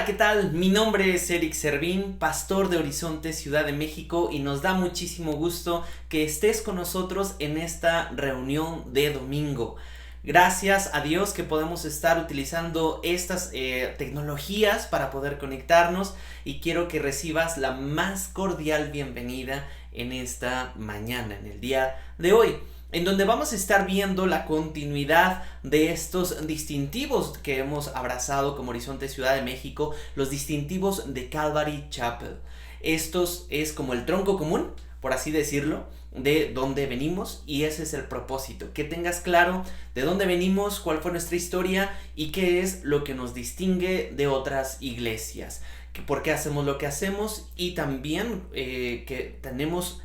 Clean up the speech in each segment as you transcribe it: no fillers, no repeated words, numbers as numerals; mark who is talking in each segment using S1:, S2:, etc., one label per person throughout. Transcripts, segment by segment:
S1: Hola, ¿qué tal? Mi nombre es Eric Servín, pastor de Horizonte, Ciudad de México, y nos da muchísimo gusto que estés con nosotros en esta reunión de domingo. Gracias a Dios que podemos estar utilizando estas tecnologías para poder conectarnos, y quiero que recibas la más cordial bienvenida en esta mañana, en el día de hoy, en donde vamos a estar viendo la continuidad de estos distintivos que hemos abrazado como Horizonte Ciudad de México, los distintivos de Calvary Chapel. Estos es como el tronco común, por así decirlo, de dónde venimos, y ese es el propósito, que tengas claro de dónde venimos, cuál fue nuestra historia y qué es lo que nos distingue de otras iglesias, que por qué hacemos lo que hacemos, y también que tenemos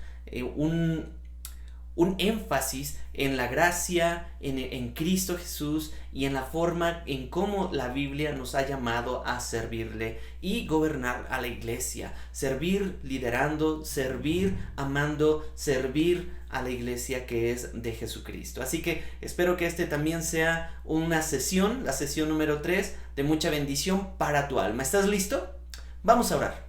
S1: un énfasis en la gracia, en Cristo Jesús, y en la forma en cómo la Biblia nos ha llamado a servirle y gobernar a la iglesia. Servir liderando, servir amando, servir a la iglesia que es de Jesucristo. Así que espero que este también sea una sesión, la sesión número 3, de mucha bendición para tu alma. ¿Estás listo? Vamos a orar.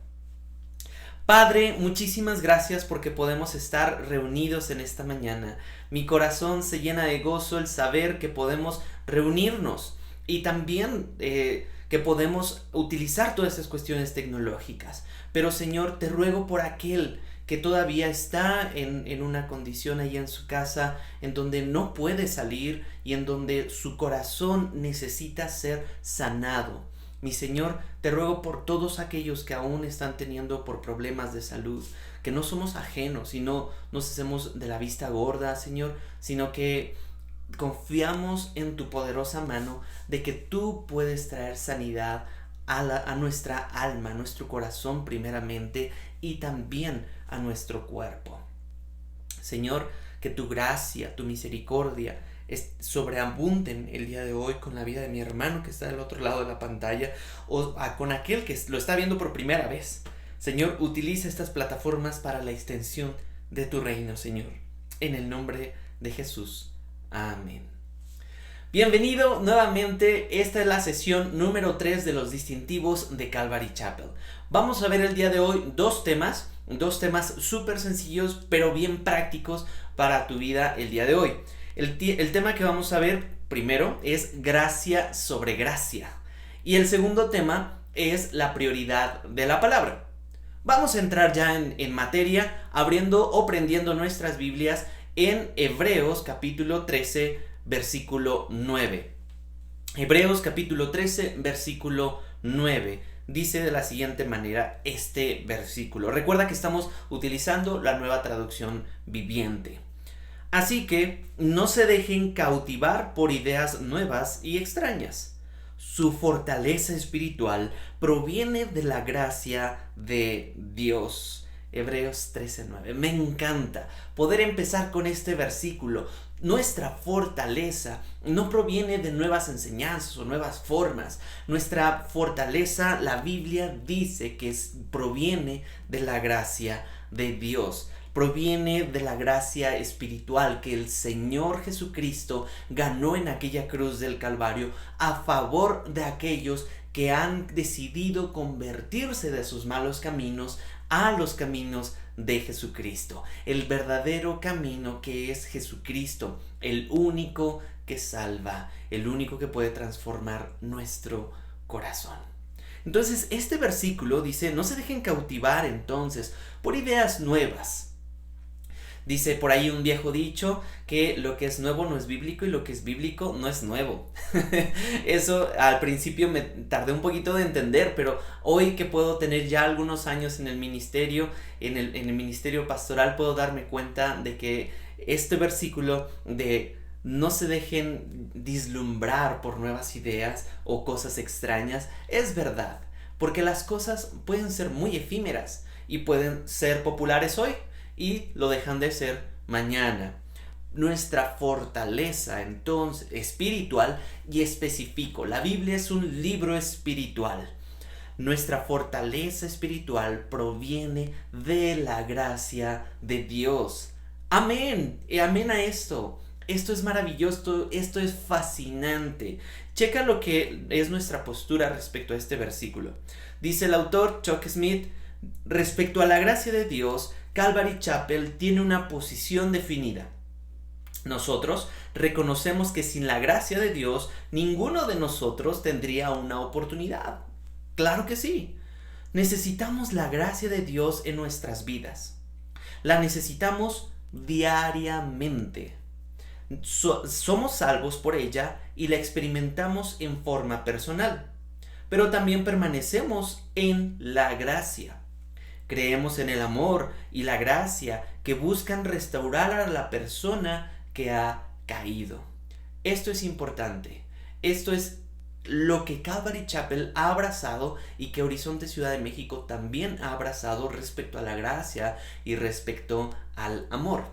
S1: Padre, muchísimas gracias porque podemos estar reunidos en esta mañana. Mi corazón se llena de gozo el saber que podemos reunirnos, y también que podemos utilizar todas estas cuestiones tecnológicas. Pero Señor, te ruego por aquel que todavía está en una condición ahí en su casa, en donde no puede salir y en donde su corazón necesita ser sanado. Mi Señor, te ruego por todos aquellos que aún están teniendo por problemas de salud, que no somos ajenos y no nos hacemos de la vista gorda, Señor, sino que confiamos en tu poderosa mano de que tú puedes traer sanidad a nuestra alma, a nuestro corazón primeramente, y también a nuestro cuerpo. Señor, que tu gracia, tu misericordia sobreabunden el día de hoy con la vida de mi hermano que está del otro lado de la pantalla, o con aquel que lo está viendo por primera vez. Señor, utiliza estas plataformas para la extensión de tu reino, Señor. En el nombre de Jesús. Amén. Bienvenido nuevamente. Esta es la sesión número 3 de los distintivos de Calvary Chapel. Vamos a ver el día de hoy dos temas súper sencillos pero bien prácticos para tu vida el día de hoy. El tema que vamos a ver primero es gracia sobre gracia, y el segundo tema es la prioridad de la palabra. Vamos a entrar ya en materia, abriendo o prendiendo nuestras Biblias en Hebreos capítulo 13 versículo 9. Hebreos capítulo 13 versículo 9 dice de la siguiente manera este versículo. Recuerda que estamos utilizando la Nueva Traducción Viviente. Así que no se dejen cautivar por ideas nuevas y extrañas. Su fortaleza espiritual proviene de la gracia de Dios. Hebreos 13:9. Me encanta poder empezar con este versículo. Nuestra fortaleza no proviene de nuevas enseñanzas o nuevas formas. Nuestra fortaleza, la Biblia dice que proviene de la gracia de Dios. Proviene de la gracia espiritual que el Señor Jesucristo ganó en aquella cruz del Calvario a favor de aquellos que han decidido convertirse de sus malos caminos a los caminos de Jesucristo. El verdadero camino, que es Jesucristo, el único que salva, el único que puede transformar nuestro corazón. Entonces, este versículo dice: no se dejen cautivar entonces por ideas nuevas. Dice por ahí un viejo dicho que lo que es nuevo no es bíblico y lo que es bíblico no es nuevo. Eso al principio me tardé un poquito de entender, pero hoy que puedo tener ya algunos años en el ministerio, en el ministerio pastoral, puedo darme cuenta de que este versículo de no se dejen deslumbrar por nuevas ideas o cosas extrañas es verdad, porque las cosas pueden ser muy efímeras y pueden ser populares hoy y lo dejan de ser mañana. Nuestra fortaleza entonces espiritual, y especifico, la Biblia es un libro espiritual. Nuestra fortaleza espiritual proviene de la gracia de Dios. Amén, y amén a esto. Esto es maravilloso, esto es fascinante. Checa lo que es nuestra postura respecto a este versículo. Dice el autor Chuck Smith: respecto a la gracia de Dios, Calvary Chapel tiene una posición definida. Nosotros reconocemos que sin la gracia de Dios, ninguno de nosotros tendría una oportunidad. Claro que sí. Necesitamos la gracia de Dios en nuestras vidas. La necesitamos diariamente. Somos salvos por ella y la experimentamos en forma personal. Pero también permanecemos en la gracia. Creemos en el amor y la gracia que buscan restaurar a la persona que ha caído. Esto es importante. Esto es lo que Calvary Chapel ha abrazado y que Horizonte Ciudad de México también ha abrazado respecto a la gracia y respecto al amor.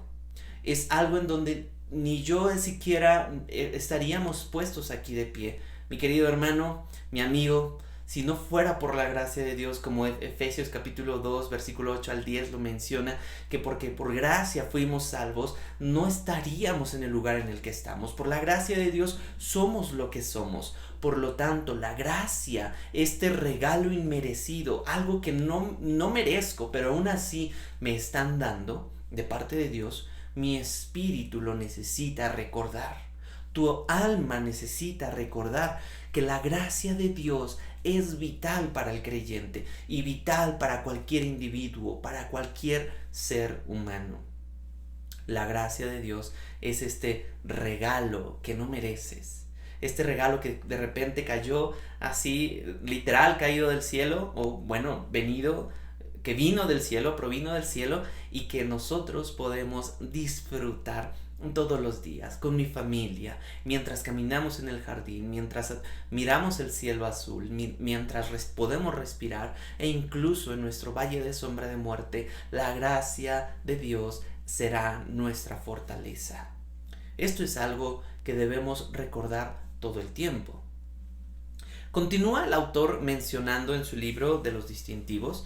S1: Es algo en donde ni yo siquiera estaríamos puestos aquí de pie. Mi querido hermano, mi amigo, si no fuera por la gracia de Dios, como Efesios capítulo 2, versículo 8 al 10 lo menciona, que porque por gracia fuimos salvos, no estaríamos en el lugar en el que estamos. Por la gracia de Dios somos lo que somos. Por lo tanto, la gracia, este regalo inmerecido, algo que no merezco, pero aún así me están dando de parte de Dios, mi espíritu lo necesita recordar. Tu alma necesita recordar que la gracia de Dios es vital para el creyente y vital para cualquier individuo, para cualquier ser humano. La gracia de Dios es este regalo que no mereces. Este regalo que de repente cayó así, literal caído del cielo, o bueno, que vino del cielo, provino del cielo, y que nosotros podemos disfrutar todos los días, con mi familia, mientras caminamos en el jardín, mientras miramos el cielo azul, mientras podemos respirar, e incluso en nuestro valle de sombra de muerte, la gracia de Dios será nuestra fortaleza. Esto es algo que debemos recordar todo el tiempo. Continúa el autor mencionando en su libro de los distintivos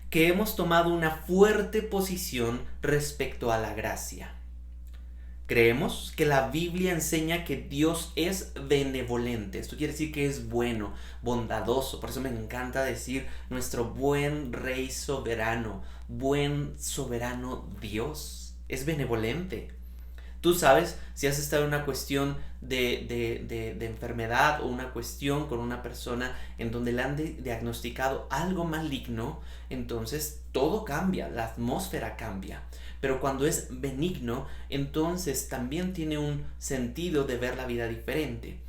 S1: que hemos tomado una fuerte posición respecto a la gracia. Creemos que la Biblia enseña que Dios es benevolente. Esto quiere decir que es bueno, bondadoso. Por eso me encanta decir nuestro buen Rey soberano, buen soberano Dios. Es benevolente. Tú sabes, si has estado en una cuestión de enfermedad o una cuestión con una persona en donde le han diagnosticado algo maligno, entonces todo cambia, la atmósfera cambia. Pero cuando es benigno, entonces también tiene un sentido de ver la vida diferente.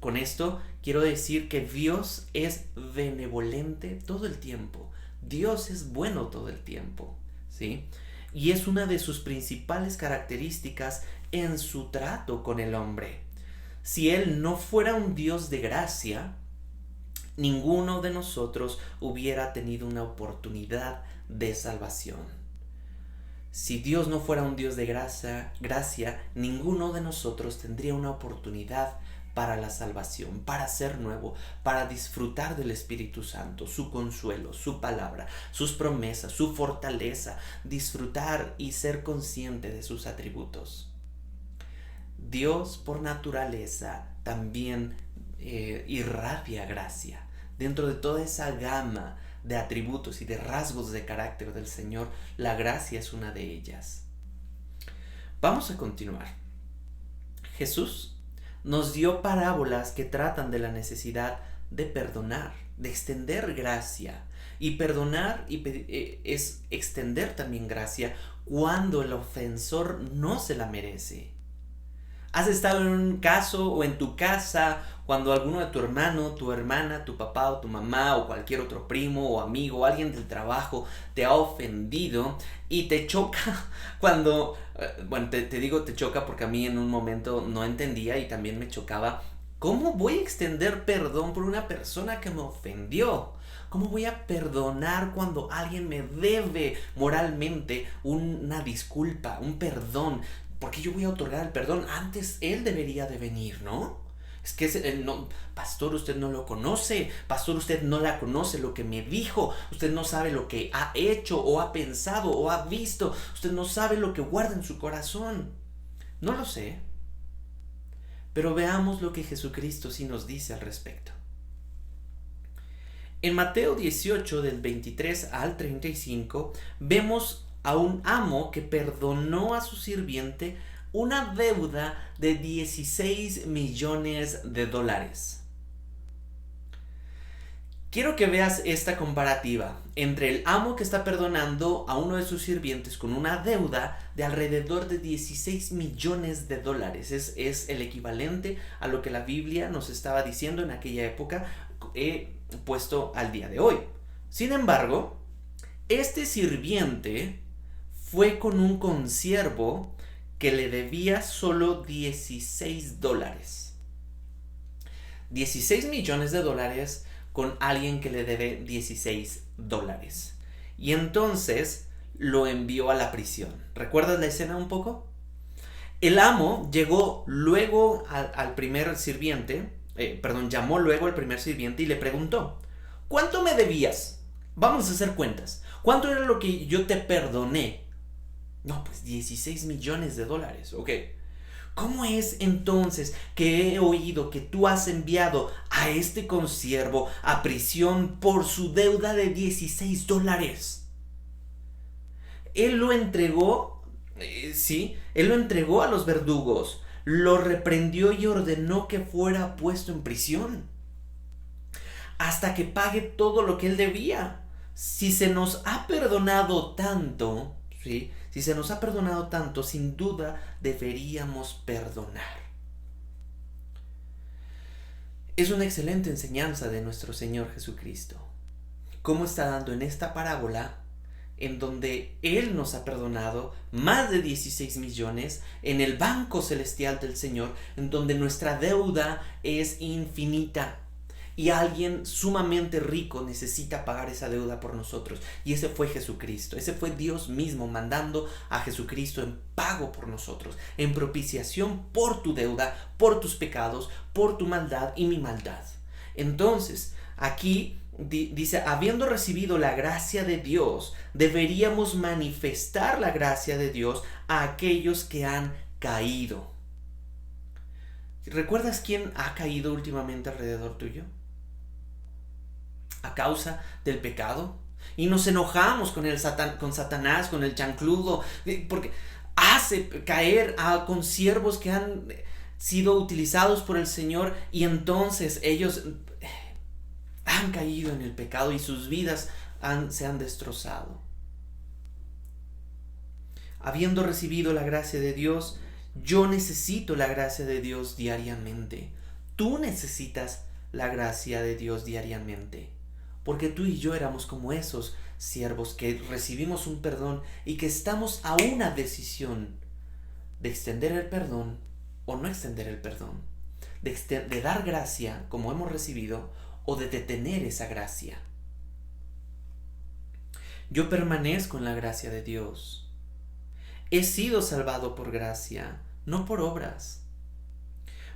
S1: Con esto quiero decir que Dios es benevolente todo el tiempo. Dios es bueno todo el tiempo, ¿sí? Y es una de sus principales características en su trato con el hombre. Si Él no fuera un Dios de gracia, ninguno de nosotros hubiera tenido una oportunidad de salvación. Si Dios no fuera un Dios de gracia, ninguno de nosotros tendría una oportunidad para la salvación, para ser nuevo, para disfrutar del Espíritu Santo, su consuelo, su palabra, sus promesas, su fortaleza, disfrutar y ser consciente de sus atributos. Dios por naturaleza también irradia gracia. Dentro de toda esa gama de atributos y de rasgos de carácter del Señor, la gracia es una de ellas. Vamos a continuar. Jesús nos dio parábolas que tratan de la necesidad de perdonar, de extender gracia. Y perdonar es extender también gracia cuando el ofensor no se la merece. ¿Has estado en un caso o en tu casa cuando alguno de tu hermano, tu hermana, tu papá o tu mamá o cualquier otro primo o amigo o alguien del trabajo te ha ofendido y te choca cuando, bueno, te digo te choca porque a mí en un momento no entendía y también me chocaba? ¿Cómo voy a extender perdón por una persona que me ofendió? ¿Cómo voy a perdonar cuando alguien me debe moralmente una disculpa, un perdón? ¿Por qué yo voy a otorgar el perdón? Antes él debería de venir, ¿no? Es que no, pastor, usted no lo conoce. Pastor, usted no la conoce lo que me dijo. Usted no sabe lo que ha hecho o ha pensado o ha visto. Usted no sabe lo que guarda en su corazón. No lo sé, pero veamos lo que Jesucristo sí nos dice al respecto. En Mateo 18, del 23 al 35, vemos a un amo que perdonó a su sirviente una deuda de 16 millones de dólares. Quiero que veas esta comparativa entre el amo que está perdonando a uno de sus sirvientes con una deuda de alrededor de 16 millones de dólares. Es el equivalente a lo que la Biblia nos estaba diciendo en aquella época, puesto al día de hoy. Sin embargo, este sirviente fue con un consiervo que le debía solo 16 dólares. 16 millones de dólares con alguien que le debe 16 dólares. Y entonces lo envió a la prisión. ¿Recuerdas la escena un poco? El amo llegó luego al primer sirviente, llamó luego al primer sirviente y le preguntó: ¿cuánto me debías? Vamos a hacer cuentas. ¿Cuánto era lo que yo te perdoné? No, pues 16 millones de dólares. Ok. ¿Cómo es entonces que he oído que tú has enviado a este consiervo a prisión por su deuda de 16 dólares? Él lo entregó, él lo entregó a los verdugos, lo reprendió y ordenó que fuera puesto en prisión hasta que pague todo lo que él debía. Si se nos ha perdonado tanto, ¿sí? Si se nos ha perdonado tanto, sin duda deberíamos perdonar. Es una excelente enseñanza de nuestro Señor Jesucristo. Cómo está dando en esta parábola, en donde Él nos ha perdonado más de 16 millones, en el banco celestial del Señor, en donde nuestra deuda es infinita. Y alguien sumamente rico necesita pagar esa deuda por nosotros. Y ese fue Jesucristo. Ese fue Dios mismo mandando a Jesucristo en pago por nosotros. En propiciación por tu deuda, por tus pecados, por tu maldad y mi maldad. Entonces, aquí dice, habiendo recibido la gracia de Dios, deberíamos manifestar la gracia de Dios a aquellos que han caído. ¿Recuerdas quién ha caído últimamente alrededor tuyo? A causa del pecado. Y nos enojamos con Satanás, con el chancludo, porque hace caer a consiervos que han sido utilizados por el Señor, y entonces ellos han caído en el pecado y sus vidas se han destrozado. Habiendo recibido la gracia de Dios, yo necesito la gracia de Dios diariamente. Tú necesitas la gracia de Dios diariamente. Porque tú y yo éramos como esos siervos que recibimos un perdón y que estamos a una decisión de extender el perdón o no extender el perdón. De dar gracia como hemos recibido o de detener esa gracia. Yo permanezco en la gracia de Dios. He sido salvado por gracia, no por obras,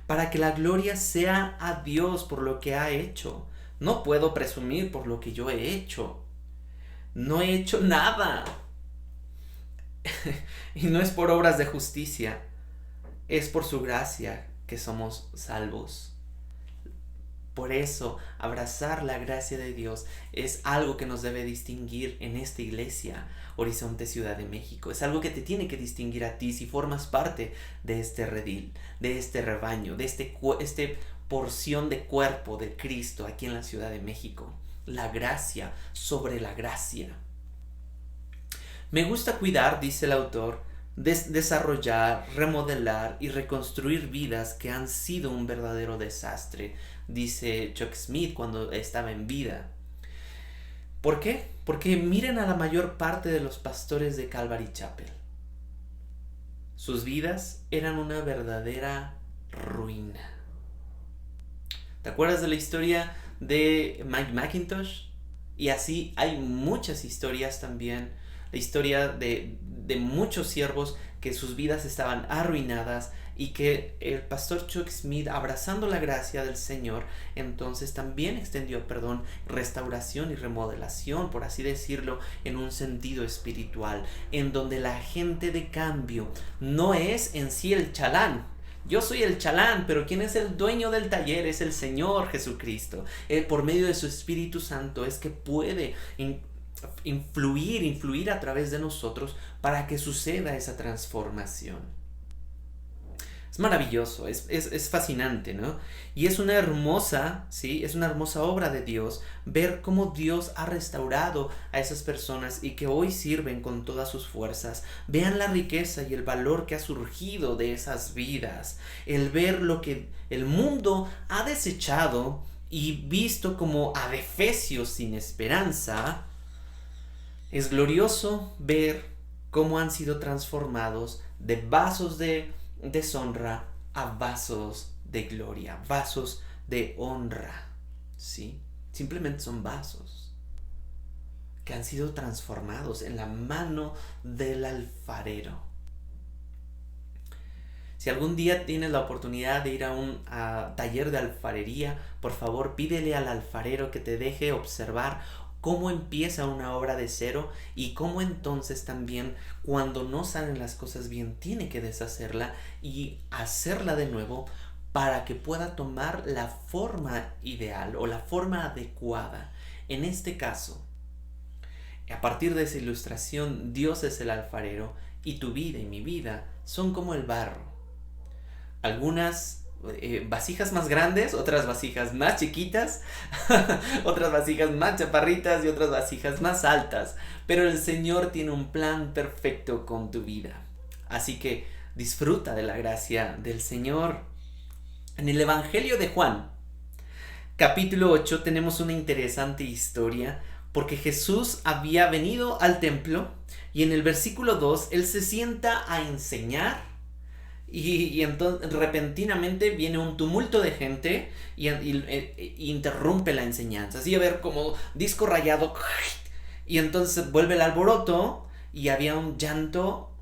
S1: para que la gloria sea a Dios por lo que ha hecho. No puedo presumir por lo que yo he hecho. No he hecho nada. Y no es por obras de justicia, es por su gracia que somos salvos. Por eso, abrazar la gracia de Dios es algo que nos debe distinguir en esta iglesia, Horizonte Ciudad de México. Es algo que te tiene que distinguir a ti si formas parte de este redil, de este rebaño, de este porción de cuerpo de Cristo aquí en la Ciudad de México. La gracia sobre la gracia. Me gusta cuidar, dice el autor, desarrollar, remodelar y reconstruir vidas que han sido un verdadero desastre, dice Chuck Smith cuando estaba en vida. ¿Por qué? Porque miren a la mayor parte de los pastores de Calvary Chapel. Sus vidas eran una verdadera ruina. ¿Te acuerdas de la historia de Mike McIntosh? Y así hay muchas historias también la historia de muchos siervos que sus vidas estaban arruinadas y que el pastor Chuck Smith, abrazando la gracia del Señor, entonces también extendió perdón, restauración y remodelación, por así decirlo, en un sentido espiritual, en donde la agente de cambio no es en sí el chalán. Yo soy el chalán, pero quien es el dueño del taller es el Señor Jesucristo. Él, por medio de su Espíritu Santo, es que puede influir a través de nosotros para que suceda esa transformación. Es maravilloso, es fascinante, ¿no? Y es una hermosa, ¿sí? Es una hermosa obra de Dios ver cómo Dios ha restaurado a esas personas y que hoy sirven con todas sus fuerzas. Vean la riqueza y el valor que ha surgido de esas vidas. El ver lo que el mundo ha desechado y visto como adefesios sin esperanza. Es glorioso ver cómo han sido transformados de vasos de deshonra a vasos de gloria, vasos de honra, ¿sí? Simplemente son vasos que han sido transformados en la mano del alfarero. Si algún día tienes la oportunidad de ir a un taller de alfarería, por favor pídele al alfarero que te deje observar cómo empieza una obra de cero y cómo entonces también cuando no salen las cosas bien tiene que deshacerla y hacerla de nuevo para que pueda tomar la forma ideal o la forma adecuada. En este caso, a partir de esa ilustración, Dios es el alfarero y tu vida y mi vida son como el barro. Algunas vasijas más grandes, otras vasijas más chiquitas, otras vasijas más chaparritas y otras vasijas más altas, pero el Señor tiene un plan perfecto con tu vida, así que disfruta de la gracia del Señor. En el Evangelio de Juan, capítulo 8, tenemos una interesante historia porque Jesús había venido al templo y en el versículo 2 Él se sienta a enseñar. Y entonces repentinamente viene un tumulto de gente y interrumpe la enseñanza. Así a ver como disco rayado. Y entonces vuelve el alboroto y había un llanto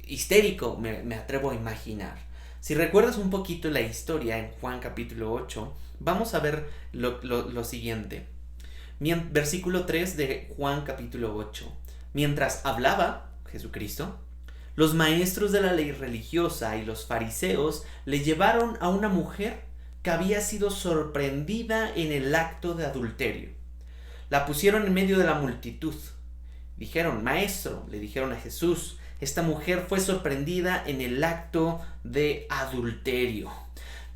S1: histérico, me atrevo a imaginar. Si recuerdas un poquito la historia en Juan capítulo 8, vamos a ver lo siguiente. Versículo 3 de Juan capítulo 8. Mientras hablaba Jesucristo, los maestros de la ley religiosa y los fariseos le llevaron a una mujer que había sido sorprendida en el acto de adulterio. La pusieron en medio de la multitud. Dijeron, maestro, le dijeron a Jesús, esta mujer fue sorprendida en el acto de adulterio.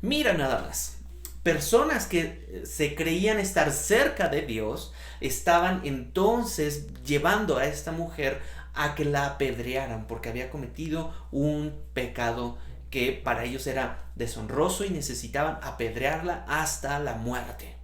S1: Mira nada más. Personas que se creían estar cerca de Dios estaban entonces llevando a esta mujer a que la apedrearan porque había cometido un pecado que para ellos era deshonroso y necesitaban apedrearla hasta la muerte.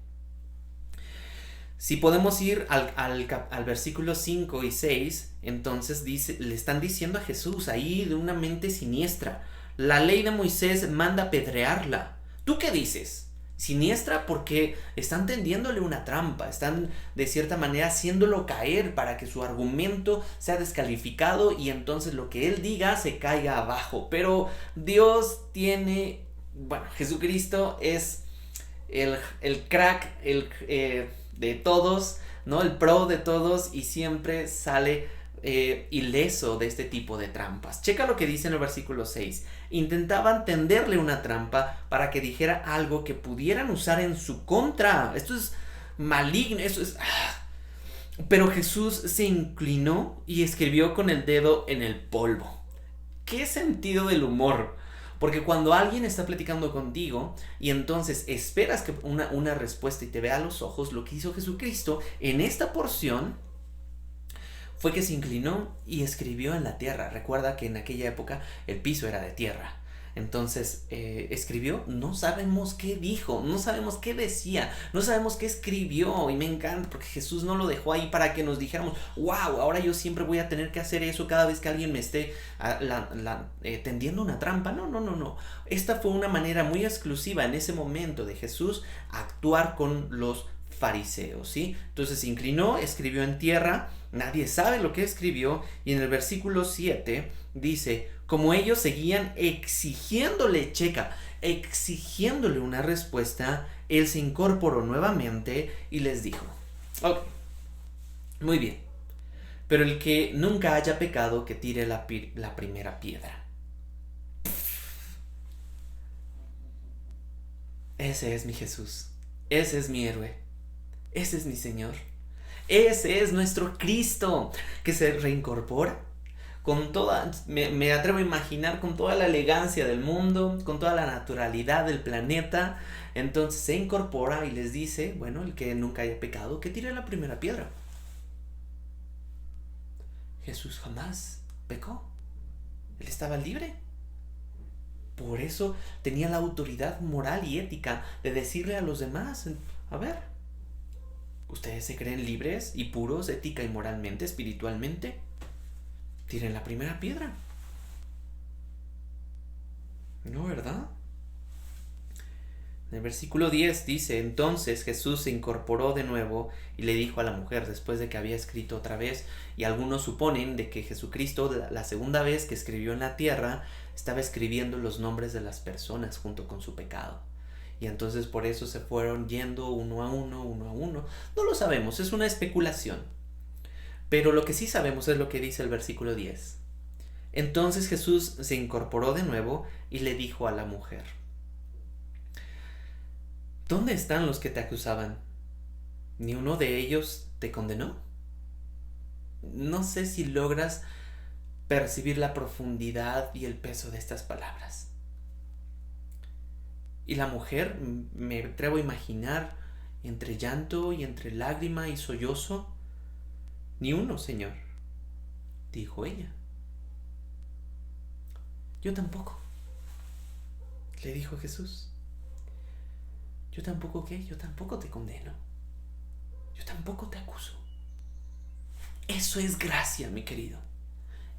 S1: Si podemos ir al versículo 5 y 6, entonces le están diciendo a Jesús ahí de una mente siniestra, la ley de Moisés manda apedrearla. ¿Tú qué dices? Siniestra porque están tendiéndole una trampa, están de cierta manera haciéndolo caer para que su argumento sea descalificado y entonces lo que él diga se caiga abajo. Pero Dios tiene, Jesucristo es el crack de todos, ¿no? El pro de todos y siempre sale ileso de este tipo de trampas. Checa lo que dice en el versículo 6. Intentaban tenderle una trampa para que dijera algo que pudieran usar en su contra. Esto es maligno, Pero Jesús se inclinó y escribió con el dedo en el polvo. ¿Qué sentido del humor? Porque cuando alguien está platicando contigo y entonces esperas que una respuesta y te vea a los ojos, lo que hizo Jesucristo en esta porción fue que se inclinó y escribió en la tierra. Recuerda que en aquella época el piso era de tierra. Entonces escribió, no sabemos qué dijo, no sabemos qué decía, no sabemos qué escribió. Y me encanta porque Jesús no lo dejó ahí para que nos dijéramos, wow, ahora yo siempre voy a tener que hacer eso cada vez que alguien me esté tendiendo una trampa. No. Esta fue una manera muy exclusiva en ese momento de Jesús actuar con los fariseos, ¿sí? Entonces se inclinó, escribió en tierra, nadie sabe lo que escribió, y en el versículo 7 dice, como ellos seguían exigiéndole una respuesta, él se incorporó nuevamente y les dijo, ok, muy bien, pero el que nunca haya pecado, que tire la primera piedra. Ese es mi Jesús, ese es mi héroe, ese es mi Señor, ese es nuestro Cristo, que se reincorpora con toda, me atrevo a imaginar, con toda la elegancia del mundo, con toda la naturalidad del planeta. Entonces se incorpora y les dice, bueno, el que nunca haya pecado, que tire la primera piedra. Jesús jamás pecó, él estaba libre. Por eso tenía la autoridad moral y ética de decirle a los demás, a ver, ¿ustedes se creen libres y puros ética y moralmente, espiritualmente? Tiren la primera piedra. ¿No, verdad? En el versículo 10 dice, entonces Jesús se incorporó de nuevo y le dijo a la mujer, después de que había escrito otra vez, y algunos suponen de que Jesucristo, la segunda vez que escribió en la tierra, estaba escribiendo los nombres de las personas junto con su pecado. Y entonces por eso se fueron yendo uno a uno. No lo sabemos, es una especulación. Pero lo que sí sabemos es lo que dice el versículo 10. Entonces Jesús se incorporó de nuevo y le dijo a la mujer, ¿dónde están los que te acusaban? ¿Ni uno de ellos te condenó? No sé si logras percibir la profundidad y el peso de estas palabras. Y la mujer, me atrevo a imaginar, entre llanto y entre lágrima y sollozo, ni uno, Señor, dijo ella. Yo tampoco, le dijo Jesús. Yo tampoco, ¿qué? Yo tampoco te condeno. Yo tampoco te acuso. Eso es gracia, mi querido.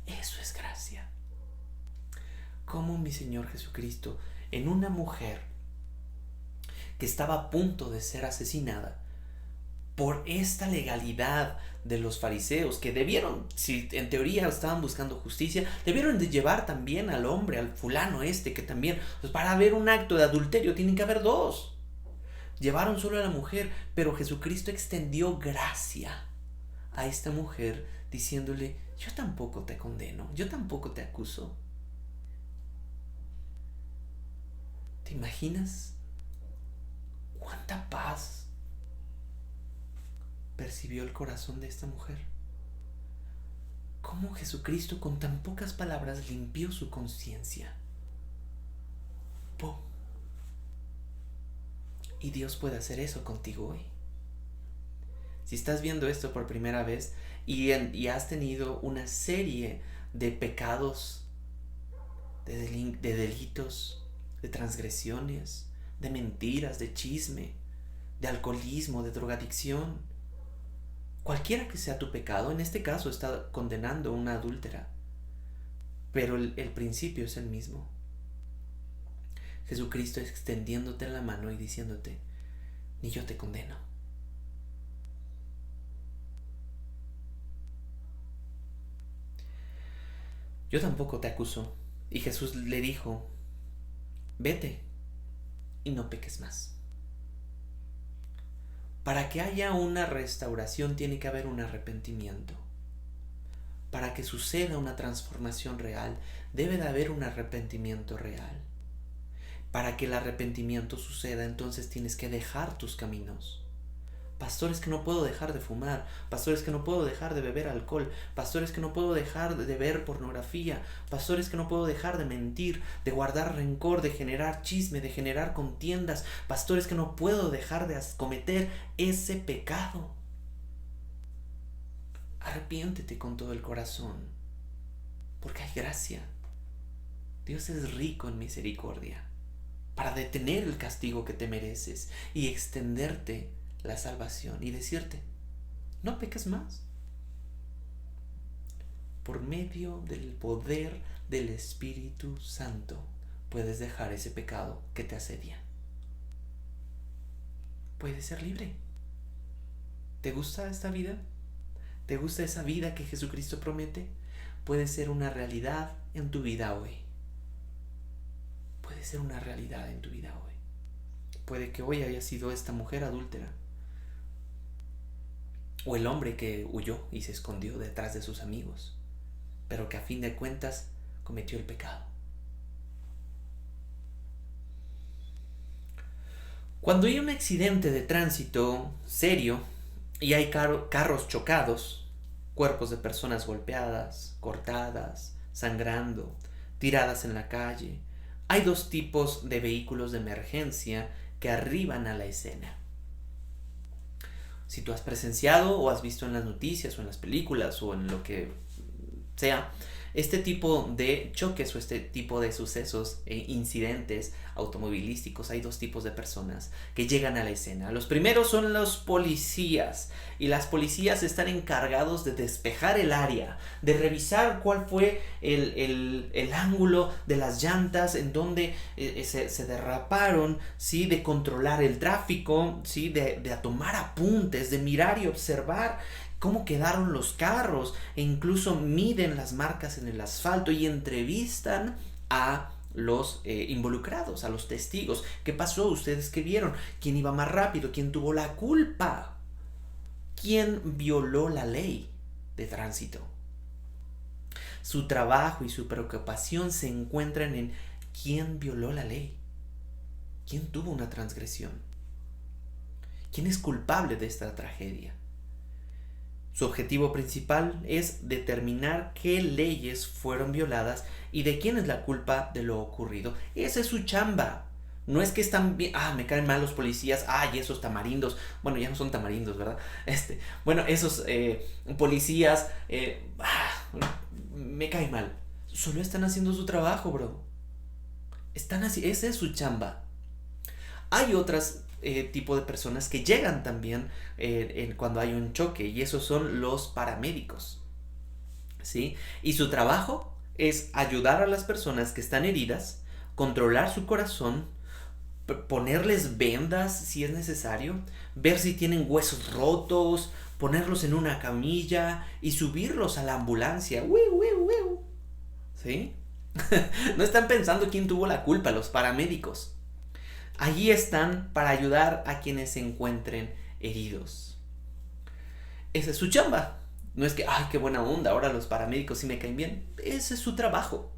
S1: Eso es gracia. Como mi Señor Jesucristo, en una mujer que estaba a punto de ser asesinada por esta legalidad de los fariseos, que debieron, si en teoría estaban buscando justicia, debieron de llevar también al hombre, al fulano que también, pues para haber un acto de adulterio tienen que haber dos. Llevaron solo a la mujer, pero Jesucristo extendió gracia a esta mujer diciéndole, yo tampoco te condeno, yo tampoco te acuso. ¿Te imaginas cuánta paz percibió el corazón de esta mujer? Cómo Jesucristo con tan pocas palabras limpió su conciencia. ¡Pum! Y Dios puede hacer eso contigo hoy. Si estás viendo esto por primera vez y has tenido una serie de pecados, de delitos, de transgresiones, de mentiras, de chisme, de alcoholismo, de drogadicción, cualquiera que sea tu pecado, en este caso está condenando a una adúltera, pero el principio es el mismo. Jesucristo extendiéndote la mano y diciéndote, ni yo te condeno. Yo tampoco te acuso. Y Jesús le dijo, vete y no peques más. Para que haya una restauración tiene que haber un arrepentimiento. Para que suceda una transformación real, debe de haber un arrepentimiento real. Para que el arrepentimiento suceda, entonces tienes que dejar tus caminos. Pastores, que no puedo dejar de fumar. Pastores, que no puedo dejar de beber alcohol. Pastores, que no puedo dejar de ver pornografía. Pastores, que no puedo dejar de mentir, de guardar rencor, de generar chisme, de generar contiendas. Pastores, que no puedo dejar de cometer ese pecado. Arrepiéntete con todo el corazón, porque hay gracia. Dios es rico en misericordia para detener el castigo que te mereces y extenderte la salvación y decirte, no peques más. Por medio del poder del Espíritu Santo puedes dejar ese pecado que te asedia. Puedes ser libre. ¿Te gusta esta vida? ¿Te gusta esa vida que Jesucristo promete? Puede ser una realidad en tu vida hoy. Puede ser una realidad en tu vida hoy. Puede que hoy haya sido esta mujer adúltera, o el hombre que huyó y se escondió detrás de sus amigos, pero que a fin de cuentas cometió el pecado. Cuando hay un accidente de tránsito serio y hay carros chocados, cuerpos de personas golpeadas, cortadas, sangrando, tiradas en la calle, hay dos tipos de vehículos de emergencia que arriban a la escena. Si tú has presenciado o has visto en las noticias o en las películas o en lo que sea, este tipo de choques o este tipo de sucesos e incidentes automovilísticos, hay dos tipos de personas que llegan a la escena. Los primeros son los policías, y las policías están encargados de despejar el área, de revisar cuál fue el ángulo de las llantas en donde se derraparon, ¿sí? De controlar el tráfico, ¿sí? De tomar apuntes, de mirar y observar cómo quedaron los carros, e incluso miden las marcas en el asfalto y entrevistan a los involucrados, a los testigos. ¿Qué pasó? ¿Ustedes qué vieron? ¿Quién iba más rápido? ¿Quién tuvo la culpa? ¿Quién violó la ley de tránsito? Su trabajo y su preocupación se encuentran en quién violó la ley, quién tuvo una transgresión, quién es culpable de esta tragedia. Su objetivo principal es determinar qué leyes fueron violadas y de quién es la culpa de lo ocurrido. Esa es su chamba. No es que están bien, me caen mal los policías, y esos tamarindos, bueno, ya no son tamarindos, ¿verdad? Bueno, esos policías, me caen mal. Solo están haciendo su trabajo, bro. Esa es su chamba. Hay otras tipo de personas que llegan también cuando hay un choque, y esos son los paramédicos, ¿sí? Y su trabajo es ayudar a las personas que están heridas, controlar su corazón, ponerles vendas si es necesario, ver si tienen huesos rotos, ponerlos en una camilla y subirlos a la ambulancia. ¿Sí? No están pensando quién tuvo la culpa, los paramédicos. Allí están para ayudar a quienes se encuentren heridos. Esa es su chamba. No es que, qué buena onda, ahora los paramédicos sí me caen bien. Ese es su trabajo.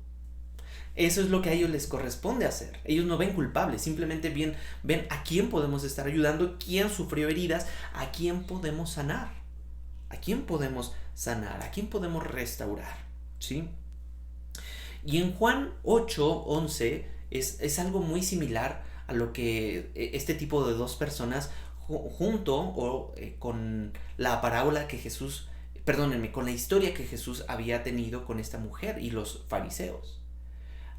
S1: Eso es lo que a ellos les corresponde hacer. Ellos no ven culpables, simplemente ven a quién podemos estar ayudando, quién sufrió heridas, a quién podemos sanar. A quién podemos sanar, a quién podemos restaurar. ¿Sí? Y en Juan 8:11 es algo muy similar a lo que este tipo de dos personas junto con la parábola que Jesús, con la historia que Jesús había tenido con esta mujer y los fariseos.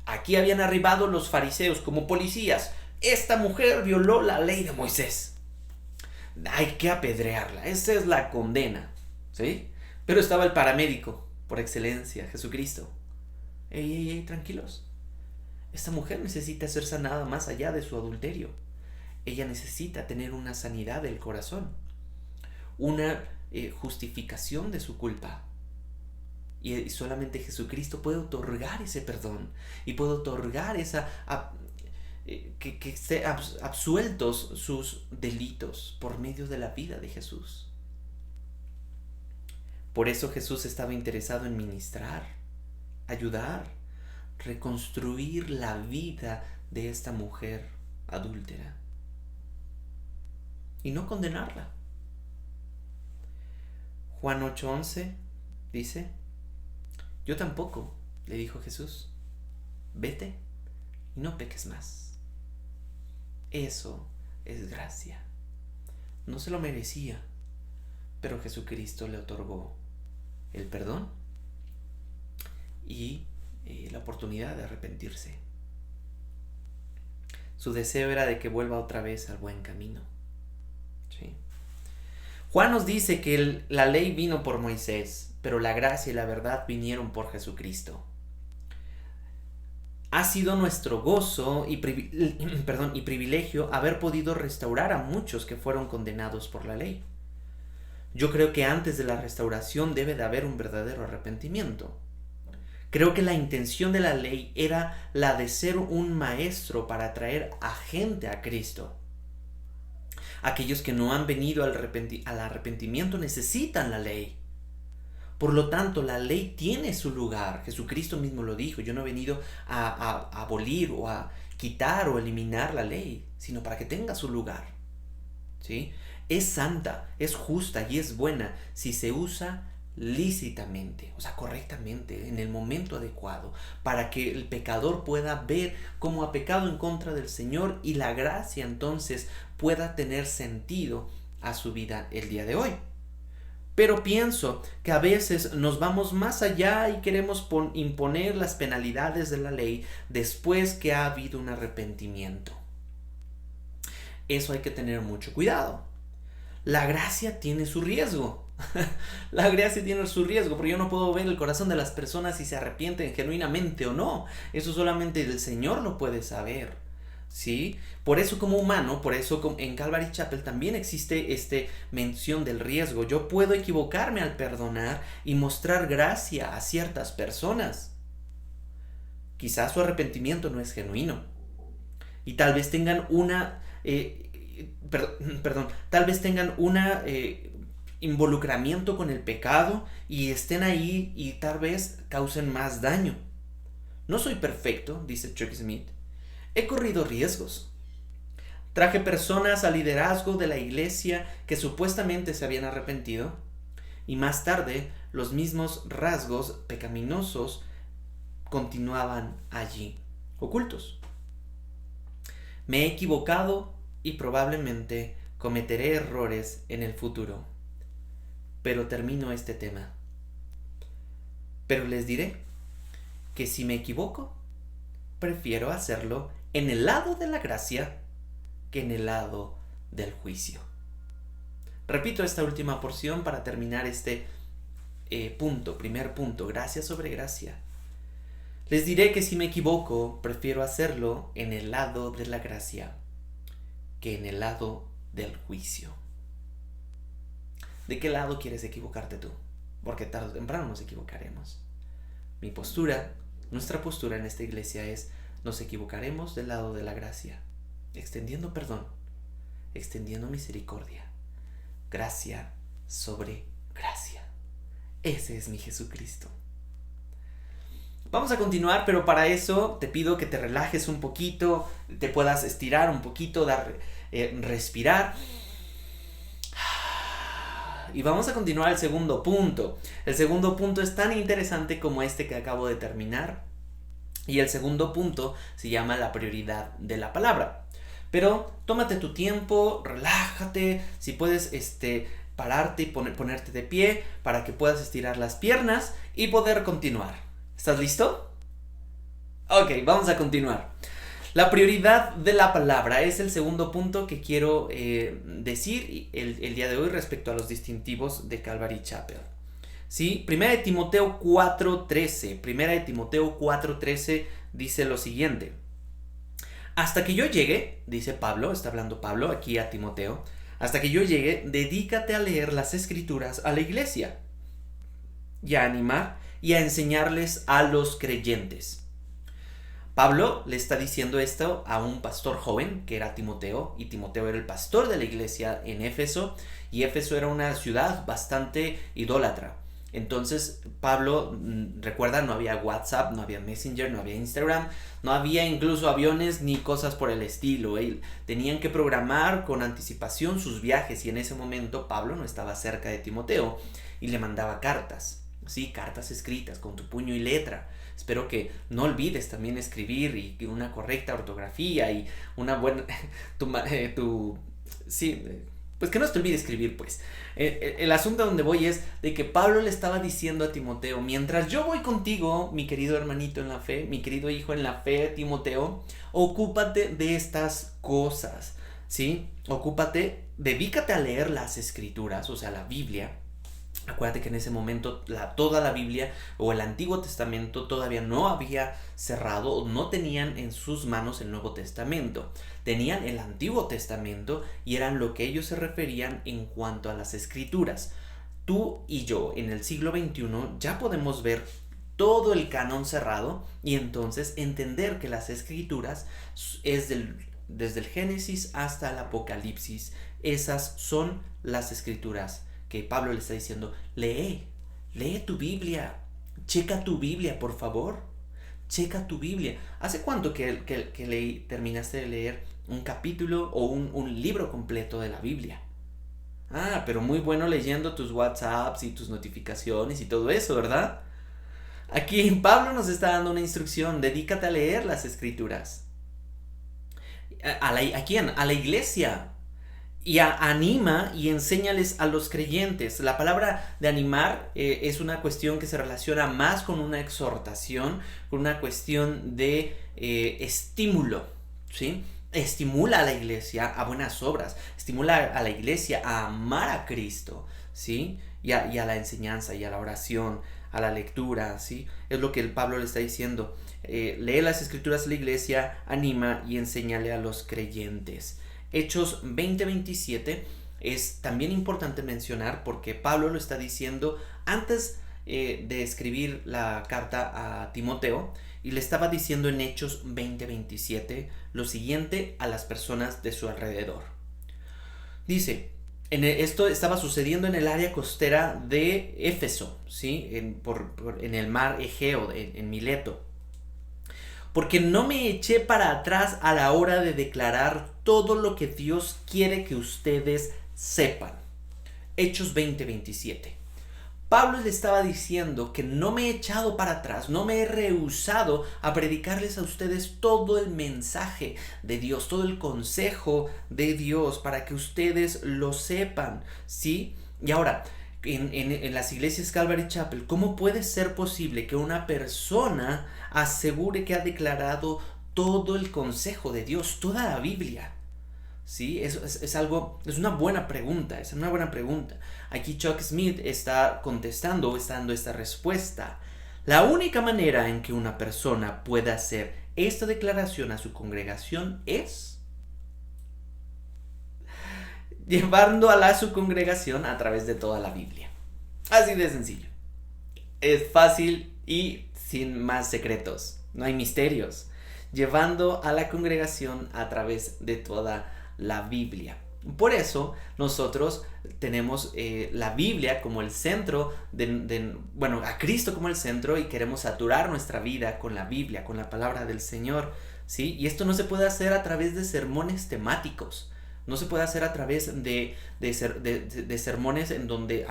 S1: Aquí habían arribado los fariseos como policías. Esta mujer violó la ley de Moisés. Hay que apedrearla. Esa es la condena, ¿sí? Pero estaba el paramédico por excelencia, Jesucristo. Ey, tranquilos. Esta mujer necesita ser sanada más allá de su adulterio. Ella necesita tener una sanidad del corazón, una justificación de su culpa. Y solamente Jesucristo puede otorgar ese perdón y puede otorgar que esté absueltos sus delitos por medio de la vida de Jesús. Por eso Jesús estaba interesado en ministrar, ayudar, reconstruir la vida de esta mujer adúltera y no condenarla. Juan 8:11 dice: yo tampoco, le dijo Jesús, vete y no peques más. Eso es gracia. No se lo merecía, pero Jesucristo le otorgó el perdón y la oportunidad de arrepentirse. Su deseo era de que vuelva otra vez al buen camino. ¿Sí? Juan nos dice que la ley vino por Moisés, pero la gracia y la verdad vinieron por Jesucristo. Ha sido nuestro gozo y privilegio haber podido restaurar a muchos que fueron condenados por la ley. Yo creo que antes de la restauración debe de haber un verdadero arrepentimiento. Creo que la intención de la ley era la de ser un maestro para atraer a gente a Cristo. Aquellos que no han venido al arrepentimiento necesitan la ley. Por lo tanto, la ley tiene su lugar. Jesucristo mismo lo dijo. Yo no he venido a abolir o a quitar o eliminar la ley, sino para que tenga su lugar. ¿Sí? Es santa, es justa y es buena si se usa lícitamente, o sea, correctamente, en el momento adecuado, para que el pecador pueda ver cómo ha pecado en contra del Señor y la gracia entonces pueda tener sentido a su vida el día de hoy. Pero pienso que a veces nos vamos más allá y queremos imponer las penalidades de la ley después que ha habido un arrepentimiento. Eso hay que tener mucho cuidado. La gracia tiene su riesgo. La gracia tiene su riesgo, pero yo no puedo ver el corazón de las personas si se arrepienten genuinamente o no. Eso solamente el Señor lo puede saber, ¿sí? Por eso como humano, por eso en Calvary Chapel también existe esta mención del riesgo. Yo puedo equivocarme al perdonar y mostrar gracia a ciertas personas. Quizás su arrepentimiento no es genuino y tal vez tengan tal vez tengan una involucramiento con el pecado y estén ahí y tal vez causen más daño. No soy perfecto, dice Chuck Smith. He corrido riesgos. Traje personas al liderazgo de la iglesia que supuestamente se habían arrepentido y más tarde los mismos rasgos pecaminosos continuaban allí, ocultos. Me he equivocado y probablemente cometeré errores en el futuro. Pero termino este tema. Pero les diré que si me equivoco, prefiero hacerlo en el lado de la gracia que en el lado del juicio. Repito esta última porción para terminar este primer punto, gracia sobre gracia. Les diré que si me equivoco, prefiero hacerlo en el lado de la gracia que en el lado del juicio. ¿De qué lado quieres equivocarte tú? Porque tarde o temprano nos equivocaremos. Nuestra postura en esta iglesia es: nos equivocaremos del lado de la gracia, extendiendo perdón, extendiendo misericordia, gracia sobre gracia. Ese es mi Jesucristo. Vamos a continuar, pero para eso te pido que te relajes un poquito, te puedas estirar un poquito, respirar. Y vamos a continuar el segundo punto. El segundo punto es tan interesante como este que acabo de terminar. Y el segundo punto se llama la prioridad de la palabra. Pero tómate tu tiempo, relájate, si puedes pararte y ponerte de pie para que puedas estirar las piernas y poder continuar. ¿Estás listo? Ok, vamos a continuar. La prioridad de la palabra es el segundo punto que quiero decir el día de hoy respecto a los distintivos de Calvary Chapel. ¿Sí? Primera de Timoteo 4:13 dice lo siguiente: hasta que yo llegue, dice Pablo, está hablando Pablo aquí a Timoteo, hasta que yo llegue, dedícate a leer las escrituras a la iglesia y a animar y a enseñarles a los creyentes. Pablo le está diciendo esto a un pastor joven que era Timoteo, y Timoteo era el pastor de la iglesia en Éfeso, y Éfeso era una ciudad bastante idólatra. Entonces Pablo, recuerda, no había WhatsApp, no había Messenger, no había Instagram, no había incluso aviones ni cosas por el estilo. Tenían que programar con anticipación sus viajes, y en ese momento Pablo no estaba cerca de Timoteo y le mandaba cartas, ¿sí? Cartas escritas con tu puño y letra. Espero que no olvides también escribir y una correcta ortografía y una buena pues que no se te olvide escribir, pues. El asunto donde voy es de que Pablo le estaba diciendo a Timoteo: mientras yo voy contigo, mi querido hermanito en la fe, mi querido hijo en la fe, Timoteo, ocúpate de estas cosas, ¿sí? Dedícate a leer las escrituras, o sea, la Biblia. Acuérdate que en ese momento toda la Biblia o el Antiguo Testamento todavía no había cerrado, o no tenían en sus manos el Nuevo Testamento. Tenían el Antiguo Testamento y eran lo que ellos se referían en cuanto a las escrituras. tú y yo en el siglo XXI ya podemos ver todo el canon cerrado y entonces entender que las escrituras es desde el Génesis hasta el Apocalipsis. Esas son las escrituras que Pablo le está diciendo. Lee tu Biblia, checa tu Biblia, por favor, checa tu Biblia. ¿Hace cuánto que terminaste de leer un capítulo o un libro completo de la Biblia? Pero muy bueno leyendo tus WhatsApps y tus notificaciones y todo eso, ¿verdad? Aquí Pablo nos está dando una instrucción: dedícate a leer las escrituras. ¿A quién? A la iglesia. Y anima y enséñales a los creyentes. La palabra de animar es una cuestión que se relaciona más con una exhortación, con una cuestión de estímulo, ¿sí? Estimula a la iglesia a buenas obras, estimula a la iglesia a amar a Cristo, ¿sí? Y a la enseñanza y a la oración, a la lectura, ¿sí? Es lo que el Pablo le está diciendo. Lee las escrituras a la iglesia, anima y enséñale a los creyentes. Hechos 20:27 es también importante mencionar porque Pablo lo está diciendo antes de escribir la carta a Timoteo, y le estaba diciendo en Hechos 20:27 lo siguiente a las personas de su alrededor. Dice, esto estaba sucediendo en el área costera de Éfeso, ¿sí? En el mar Egeo, en Mileto. Porque no me eché para atrás a la hora de declarar todo lo que Dios quiere que ustedes sepan. Hechos 20:27. Pablo le estaba diciendo que no me he echado para atrás, no me he rehusado a predicarles a ustedes todo el mensaje de Dios, todo el consejo de Dios para que ustedes lo sepan, ¿sí? Y ahora, en las iglesias Calvary Chapel, ¿cómo puede ser posible que una persona asegure que ha declarado todo el consejo de Dios, toda la Biblia? ¿Sí? Es una buena pregunta, Aquí Chuck Smith está contestando o está dando esta respuesta. La única manera en que una persona pueda hacer esta declaración a su congregación es llevando a su congregación a través de toda la Biblia. Así de sencillo. Es fácil y sin más secretos. No hay misterios. Llevando a la congregación a través de toda la Biblia. Por eso nosotros tenemos la Biblia como el centro, a Cristo como el centro, y queremos saturar nuestra vida con la Biblia, con la palabra del Señor, ¿sí? Y esto no se puede hacer a través de sermones temáticos, no se puede hacer a través de sermones en donde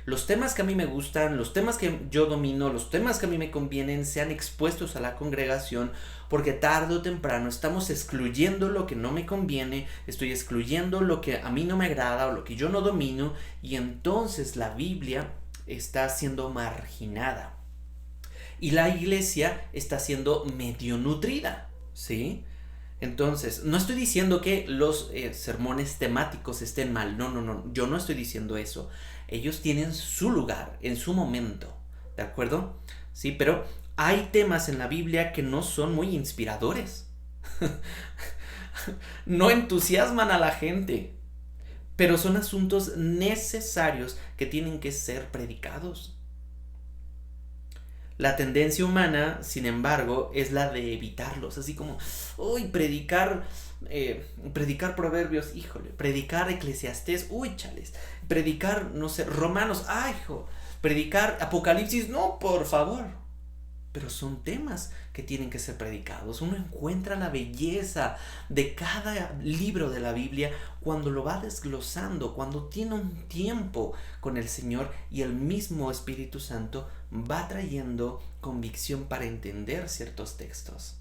S1: los temas que a mí me gustan, los temas que yo domino, los temas que a mí me convienen sean expuestos a la congregación, porque tarde o temprano estamos excluyendo lo que no me conviene, estoy excluyendo lo que a mí no me agrada o lo que yo no domino, y entonces la Biblia está siendo marginada y la iglesia está siendo medio nutrida, ¿sí? Entonces, no estoy diciendo que los sermones temáticos estén mal, no, yo no estoy diciendo eso. Ellos tienen su lugar en su momento, ¿de acuerdo? Sí, pero hay temas en la Biblia que no son muy inspiradores. No entusiasman a la gente, pero son asuntos necesarios que tienen que ser predicados. La tendencia humana, sin embargo, es la de evitarlos, así como, predicar Proverbios, híjole, predicar Eclesiastés, chales, predicar, no sé, Romanos, predicar Apocalipsis, no, por favor. Pero son temas que tienen que ser predicados. Uno encuentra la belleza de cada libro de la Biblia cuando lo va desglosando, cuando tiene un tiempo con el Señor y el mismo Espíritu Santo va trayendo convicción para entender ciertos textos.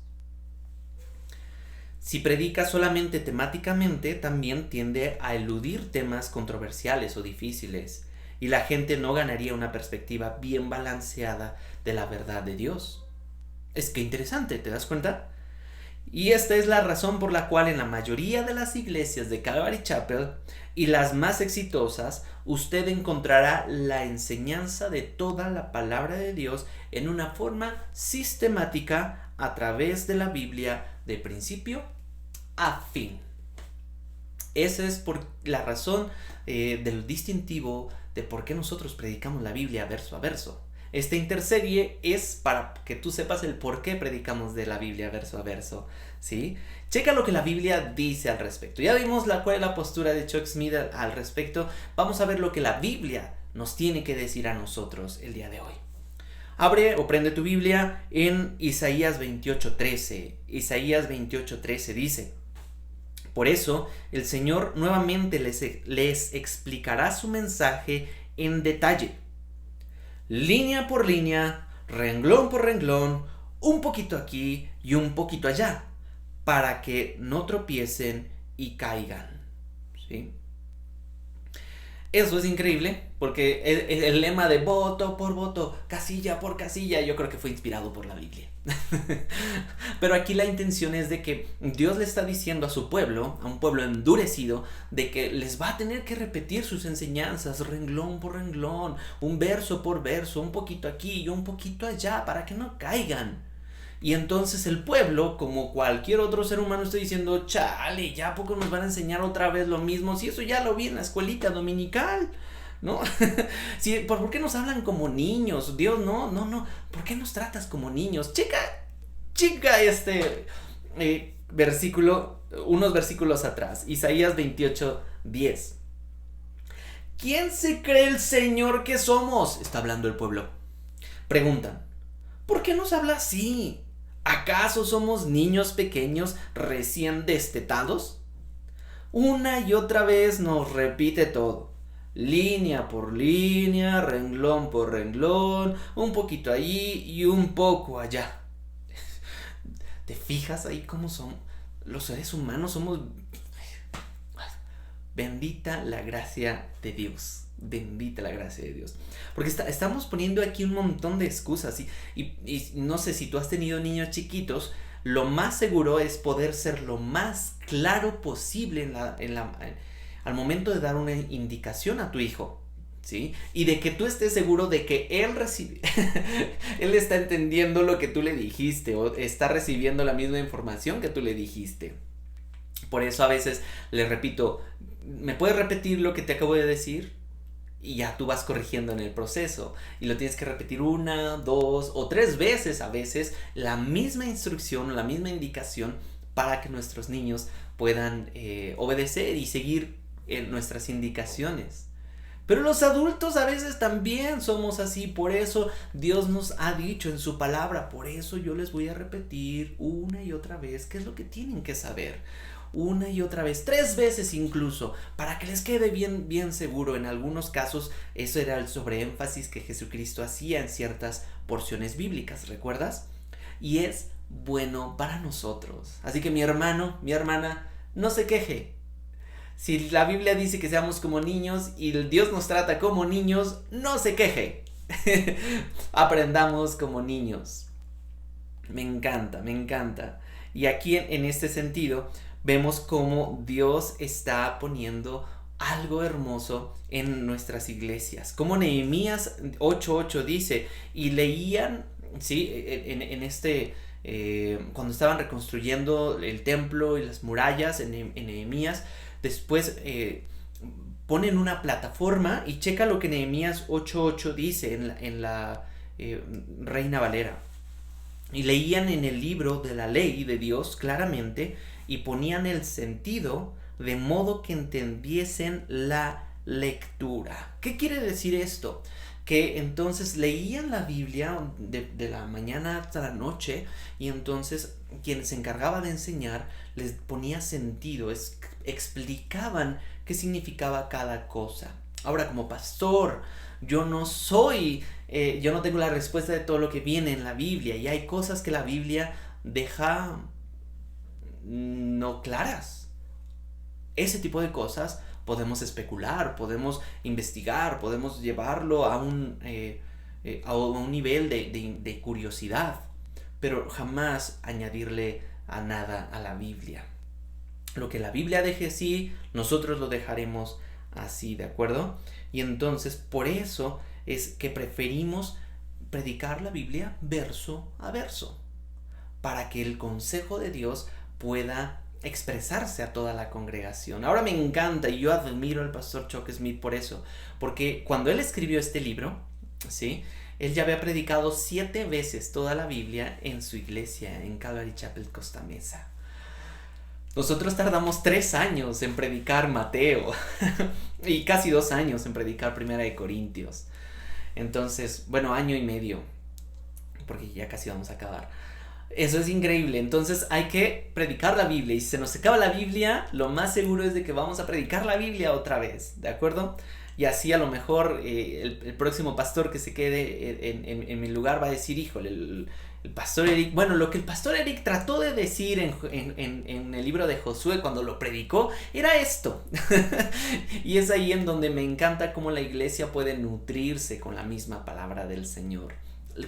S1: Si predica solamente temáticamente, también tiende a eludir temas controversiales o difíciles, y la gente no ganaría una perspectiva bien balanceada de la verdad de Dios. Es que interesante, ¿te das cuenta? Y esta es la razón por la cual en la mayoría de las iglesias de Calvary Chapel y las más exitosas, usted encontrará la enseñanza de toda la palabra de Dios en una forma sistemática a través de la Biblia de principio a fin. Esa es por la razón del distintivo de por qué nosotros predicamos la Biblia verso a verso. Esta interserie es para que tú sepas el por qué predicamos de la Biblia verso a verso, ¿sí? Checa lo que la Biblia dice al respecto. Ya vimos cuál es la postura de Chuck Smith al respecto. Vamos a ver lo que la Biblia nos tiene que decir a nosotros el día de hoy. Abre o prende tu Biblia en Isaías 28:13. Isaías 28:13 dice: por eso el Señor nuevamente les explicará su mensaje en detalle, línea por línea, renglón por renglón, un poquito aquí y un poquito allá, para que no tropiecen y caigan. ¿Sí? Eso es increíble, porque el lema de voto por voto, casilla por casilla, yo creo que fue inspirado por la Biblia. Pero aquí la intención es de que Dios le está diciendo a su pueblo, a un pueblo endurecido, de que les va a tener que repetir sus enseñanzas renglón por renglón, un verso por verso, un poquito aquí y un poquito allá, para que no caigan. Y entonces el pueblo, como cualquier otro ser humano, está diciendo: chale, ¿ya a poco nos van a enseñar otra vez lo mismo? Si eso ya lo vi en la escuelita dominical, ¿no? Sí, ¿por qué nos hablan como niños? Dios, no. ¿Por qué nos tratas como niños? Chica este versículo, unos versículos atrás, Isaías 28:10. ¿Quién se cree el Señor que somos? Está hablando el pueblo. Preguntan: ¿por qué nos habla así? ¿Acaso somos niños pequeños recién destetados? Una y otra vez nos repite todo, línea por línea, renglón por renglón, un poquito allí y un poco allá. ¿Te fijas ahí cómo son los seres humanos? Somos... Bendita la gracia de Dios. Bendita la gracia de Dios. Porque estamos poniendo aquí un montón de excusas. Y no sé, si tú has tenido niños chiquitos, lo más seguro es poder ser lo más claro posible al momento de dar una indicación a tu hijo, ¿sí? Y de que tú estés seguro de que él está entendiendo lo que tú le dijiste, o está recibiendo la misma información que tú le dijiste. Por eso a veces le repito: ¿me puedes repetir lo que te acabo de decir? Y ya tú vas corrigiendo en el proceso. Y lo tienes que repetir 1, 2 o 3 veces a veces, la misma instrucción o la misma indicación, para que nuestros niños puedan obedecer y seguir nuestras indicaciones. Pero los adultos a veces también somos así. Por eso Dios nos ha dicho en su palabra: por eso yo les voy a repetir una y otra vez qué es lo que tienen que saber. Una y otra vez, 3 veces incluso, para que les quede bien seguro. En algunos casos eso era el sobreénfasis que Jesucristo hacía en ciertas porciones bíblicas, ¿recuerdas? Y es bueno para nosotros. Así que mi hermano, mi hermana, no se queje. Si la Biblia dice que seamos como niños y Dios nos trata como niños, no se queje. Aprendamos como niños. Me encanta. Y aquí en este sentido vemos cómo Dios está poniendo algo hermoso en nuestras iglesias. Como Nehemías 8:8 dice, y leían, ¿sí? Cuando estaban reconstruyendo el templo y las murallas en Nehemías, después ponen una plataforma, y checa lo que Nehemías 8:8 dice en la Reina Valera. Y leían en el libro de la ley de Dios claramente, y ponían el sentido de modo que entendiesen la lectura. ¿Qué quiere decir esto? Que entonces leían la Biblia de la mañana hasta la noche, y entonces quien se encargaba de enseñar les ponía sentido, explicaban qué significaba cada cosa. Ahora, como pastor, yo no tengo la respuesta de todo lo que viene en la Biblia, y hay cosas que la Biblia deja no claras. Ese tipo de cosas podemos especular, podemos investigar, podemos llevarlo a un nivel de curiosidad, pero jamás añadirle a nada a la Biblia. Lo que la Biblia deje así, nosotros lo dejaremos así, ¿de acuerdo? Y entonces por eso es que preferimos predicar la Biblia verso a verso, para que el consejo de Dios pueda expresarse a toda la congregación. Ahora me encanta y yo admiro al pastor Chuck Smith por eso, porque cuando él escribió este libro, ¿sí?, él ya había predicado 7 veces toda la Biblia en su iglesia, en Calvary Chapel, Costa Mesa. Nosotros tardamos 3 años en predicar Mateo y casi 2 años en predicar Primera de Corintios. Entonces, bueno, año y medio, porque ya casi vamos a acabar. Eso es increíble. Entonces hay que predicar la Biblia, y si se nos acaba la Biblia, lo más seguro es de que vamos a predicar la Biblia otra vez, ¿de acuerdo? Y así a lo mejor el próximo pastor que se quede en mi lugar va a decir, híjole, el pastor Eric, bueno, lo que el pastor Eric trató de decir en el libro de Josué cuando lo predicó era esto. Y es ahí en donde me encanta cómo la iglesia puede nutrirse con la misma palabra del Señor,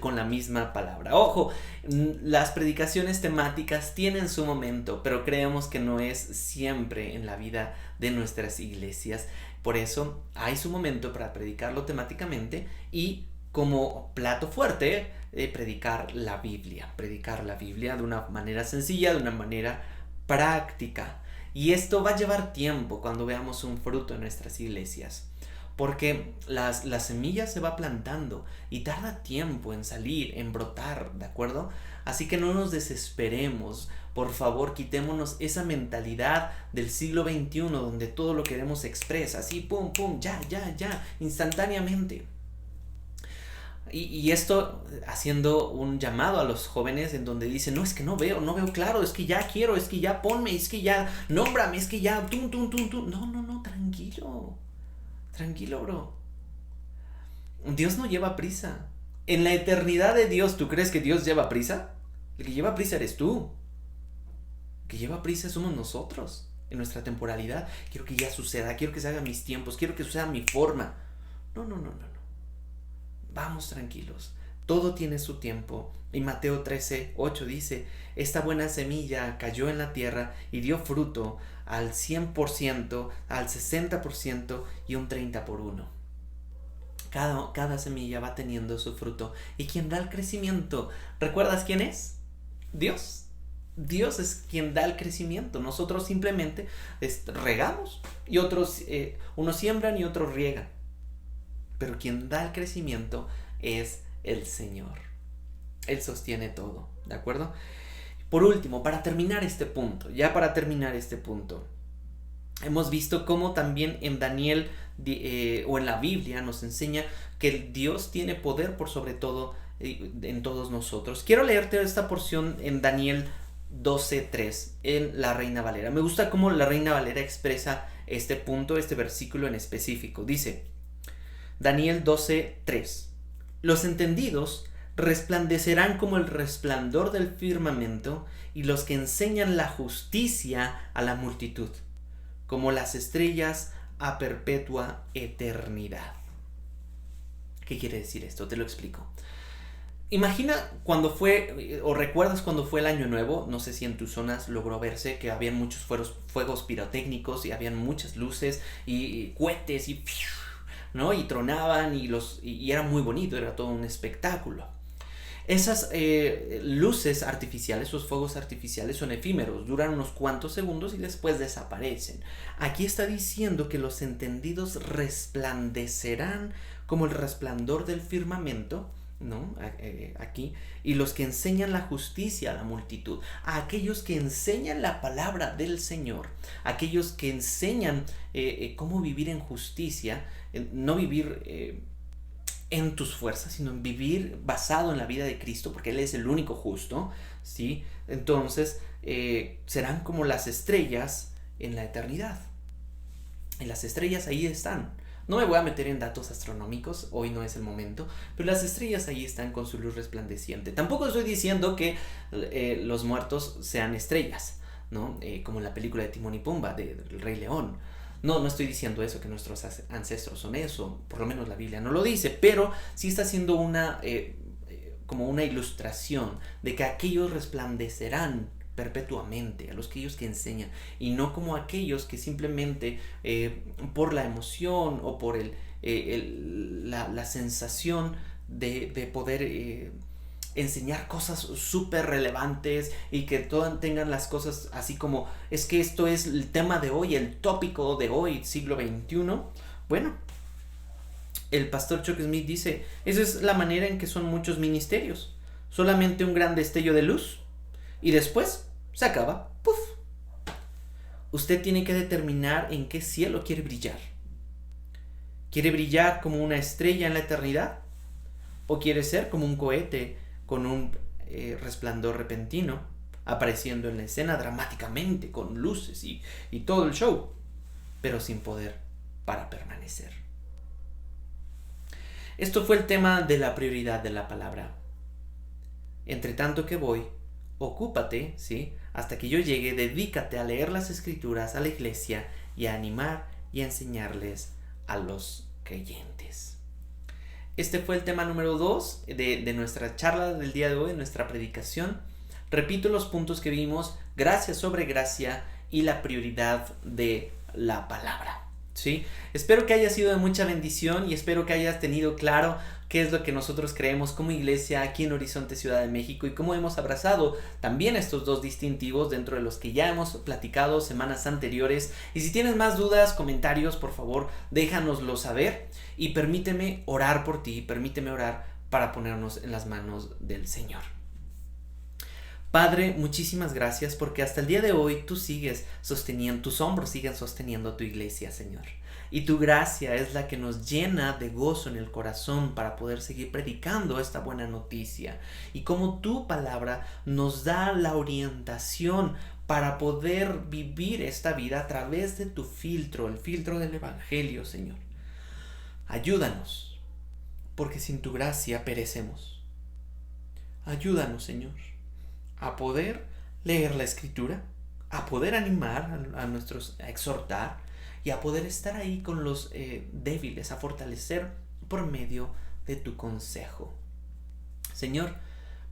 S1: con la misma palabra. Ojo, las predicaciones temáticas tienen su momento, pero creemos que no es siempre en la vida de nuestras iglesias. Por eso hay su momento para predicarlo temáticamente y como plato fuerte predicar la Biblia de una manera sencilla, de una manera práctica. Y esto va a llevar tiempo cuando veamos un fruto en nuestras iglesias, porque la semilla se va plantando y tarda tiempo en salir, en brotar, ¿de acuerdo? Así que no nos desesperemos. Por favor, quitémonos esa mentalidad del siglo XXI donde todo lo queremos expresa, así, pum, pum, ya, instantáneamente. Y esto haciendo un llamado a los jóvenes en donde dicen, no, es que no veo claro, es que ya quiero, es que ya ponme, es que ya nómbrame, es que ya tum. No, tranquilo, bro. Dios no lleva prisa. En la eternidad de Dios, ¿tú crees que Dios lleva prisa? El que lleva prisa eres tú. El que lleva prisa somos nosotros en nuestra temporalidad. Quiero que ya suceda, quiero que se haga mis tiempos, quiero que suceda mi forma. No. Vamos tranquilos. Todo tiene su tiempo. Y Mateo 13:8 dice, esta buena semilla cayó en la tierra y dio fruto al 100%, al 60% y un 30 por 1. Cada semilla va teniendo su fruto. ¿Y quien da el crecimiento? ¿Recuerdas quién es? Dios. Dios es quien da el crecimiento. Nosotros simplemente regamos y otros, unos siembran y otros riegan. Pero quien da el crecimiento es el Señor. Él sostiene todo, ¿de acuerdo? Por último, para terminar este punto, hemos visto cómo también en Daniel o en la Biblia nos enseña que Dios tiene poder por sobre todo en todos nosotros. Quiero leerte esta porción en Daniel 12:3 en la Reina Valera. Me gusta cómo la Reina Valera expresa este punto, este versículo en específico. Dice Daniel 12:3: los entendidos resplandecerán como el resplandor del firmamento, y los que enseñan la justicia a la multitud, como las estrellas a perpetua eternidad. ¿Qué quiere decir esto? Te lo explico. Imagina cuando fue, o recuerdas cuando fue el Año Nuevo, no sé si en tus zonas logró verse que habían muchos fuegos pirotécnicos y habían muchas luces y cohetes y ¿no? Y tronaban y era muy bonito, era todo un espectáculo. Esas luces artificiales, esos fuegos artificiales son efímeros, duran unos cuantos segundos y después desaparecen. Aquí está diciendo que los entendidos resplandecerán como el resplandor del firmamento, ¿no? Aquí, y los que enseñan la justicia a la multitud, a aquellos que enseñan la palabra del Señor, aquellos que enseñan cómo vivir en justicia, no vivir en tus fuerzas, sino en vivir basado en la vida de Cristo, porque Él es el único justo, ¿sí? Entonces serán como las estrellas en la eternidad. Y las estrellas ahí están. No me voy a meter en datos astronómicos, hoy no es el momento, pero las estrellas ahí están con su luz resplandeciente. Tampoco estoy diciendo que los muertos sean estrellas, ¿no? Como en la película de Timón y Pumba, del Rey León. No estoy diciendo eso, que nuestros ancestros son eso, por lo menos la Biblia no lo dice, pero sí está haciendo como una ilustración de que aquellos resplandecerán perpetuamente, a los aquellos que enseñan, y no como aquellos que simplemente por la emoción o por la sensación de poder enseñar cosas súper relevantes y que todas tengan las cosas así como, es que esto es el tema de hoy, el tópico de hoy, siglo XXI. Bueno, el pastor Chuck Smith dice, esa es la manera en que son muchos ministerios. Solamente un gran destello de luz y después se acaba. ¡Puf! Usted tiene que determinar en qué cielo quiere brillar. ¿Quiere brillar como una estrella en la eternidad? ¿O quiere ser como un cohete con un resplandor repentino, apareciendo en la escena dramáticamente, con luces y todo el show, pero sin poder para permanecer? Esto fue el tema de la prioridad de la palabra. Entre tanto que voy, ocúpate, ¿sí? Hasta que yo llegue, dedícate a leer las escrituras a la iglesia y a animar y a enseñarles a los creyentes. Este fue el tema número 2 de nuestra charla del día de hoy, de nuestra predicación. Repito los puntos que vimos: gracia sobre gracia y la prioridad de la palabra. ¿Sí? Espero que haya sido de mucha bendición y espero que hayas tenido claro qué es lo que nosotros creemos como iglesia aquí en Horizonte Ciudad de México y cómo hemos abrazado también estos dos distintivos dentro de los que ya hemos platicado semanas anteriores. Y si tienes más dudas, comentarios, por favor, déjanoslo saber y permíteme orar por ti, permíteme orar para ponernos en las manos del Señor. Padre, muchísimas gracias porque hasta el día de hoy tú sigues sosteniendo, tus hombros siguen sosteniendo tu iglesia, Señor. Y tu gracia es la que nos llena de gozo en el corazón para poder seguir predicando esta buena noticia. Y como tu palabra nos da la orientación para poder vivir esta vida a través de tu filtro, el filtro del Evangelio, Señor. Ayúdanos, porque sin tu gracia perecemos. Ayúdanos, Señor, a poder leer la Escritura, a poder animar a exhortar y a poder estar ahí con los débiles, a fortalecer por medio de tu consejo. Señor,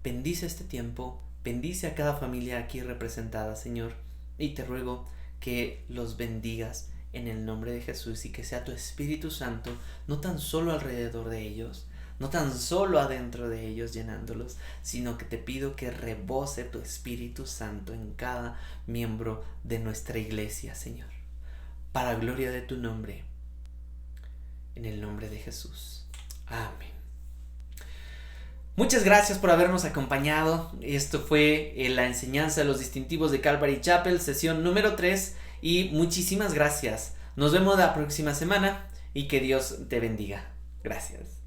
S1: bendice este tiempo, bendice a cada familia aquí representada, Señor, y te ruego que los bendigas en el nombre de Jesús y que sea tu Espíritu Santo no tan solo alrededor de ellos, no tan solo adentro de ellos llenándolos, sino que te pido que rebose tu Espíritu Santo en cada miembro de nuestra iglesia, Señor, para gloria de tu nombre, en el nombre de Jesús. Amén. Muchas gracias por habernos acompañado. Esto fue la enseñanza de los distintivos de Calvary Chapel, sesión número 3, y muchísimas gracias. Nos vemos la próxima semana y que Dios te bendiga. Gracias.